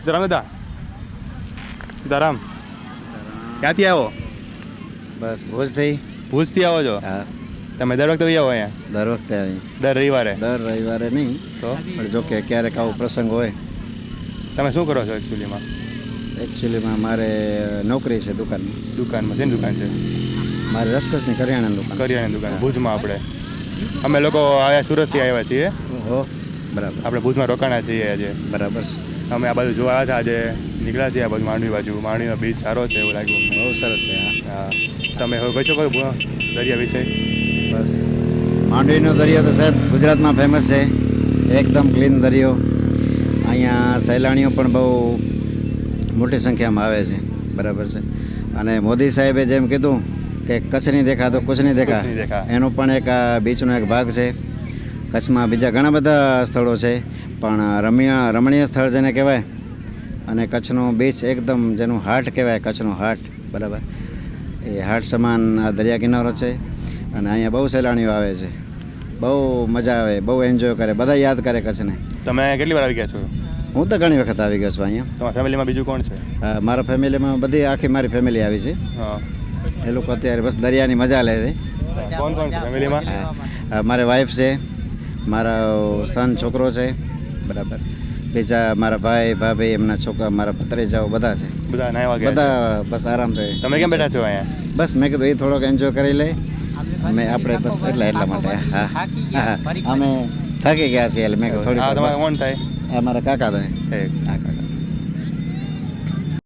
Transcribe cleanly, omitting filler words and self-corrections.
સીતારામ દાદા. સીતારામ. ક્યાંથી આવો? બસ ભુજથી. ભુજથી આવો છો? હા, તમે દર વખતે આવો અહીંયા? દર વખતે આવી. દર રવિવારે? દર રવિવારે નહીં, તો પણ જો કે ક્યારેક આવો પ્રસંગ હોય. તમે શું કરો છો એકચ્યુઅલીમાં? એકચ્યુઅલીમાં મારે નોકરી છે દુકાનમાં. દુકાનમાં શેની દુકાન છે? મારે રસકસની કરિયાણાની દુકાન. કરિયાણાની દુકાન ભુજમાં. આપણે અમે લોકો આવ્યા સુરતથી આવ્યા છીએ. ઓહો, બરાબર. આપણે ભુજમાં રોકાણા છીએ આજે. બરાબર છે. અમે આ બાજુ જોવા આવ્યા હતા આજે. નીકળ્યા છીએ આ બાજુ માંડવી બાજુ. માંડવીનો બીચ સારો છે એવું લાગ્યું અમને. બહુ સરસ છે. હા, હા. તમે હવે કહી શકો દરિયા વિશે? બસ માંડવીનો દરિયો તો સાહેબ ગુજરાતમાં ફેમસ છે. એકદમ ક્લીન દરિયો. અહીંયા સહેલાણીઓ પણ બહુ મોટી સંખ્યામાં આવે છે. બરાબર છે. અને મોદી સાહેબે જેમ કીધું કે કચ્છ નહીં દેખા તો કુછ નહીં દેખા, કુછ નહીં દેખા. એનો પણ એક આ બીચનો એક ભાગ છે. કચ્છમાં બીજા ઘણા બધા સ્થળો છે, પણ રમણીય સ્થળ જેને કહેવાય. અને કચ્છનો બીચ એકદમ જેનું હાર્ટ કહેવાય, કચ્છનો હાર્ટ. બરાબર. એ હાર્ટ સમાન આ દરિયા કિનારો છે. અને અહીંયા બહુ સહેલાણીઓ આવે છે. બહુ મજા આવે, બહુ એન્જોય કરે, બધા યાદ કરે કચ્છને. તમે કેટલી વાર આવી ગયા છો? હું તો ઘણી વખત આવી ગયો છું અહીંયા. તમારા ફેમિલીમાં બીજું કોણ છે? મારા ફેમિલીમાં બધી આખી મારી ફેમિલી આવી છે. હા. એ લોકો અત્યારે બસ દરિયાની મજા લે છે. કોણ કોણ છે ફેમિલીમાં? મારી વાઈફ છે, મારા સન છોકરો છે. બરાબર. બીજા મારા ભાઈ ભાભી, એમના છોકરા, મારા ભત્રીજાઓ બધા છે. બધા નાહવા ગયા છે? બધા બસ આરામથી. તમે કેમ બેઠા છો અહીંયા? બસ મેં કીધું એ થોડોક એન્જોય કરી લે. આપણે બસ એટલા માટે. હા હા, અમે થાકી ગયા છીએ એટલે મેં કીધું થોડી. હા, તમારે કોણ થાય? મારા કાકા થાય. ઠીક. હા, કાકા.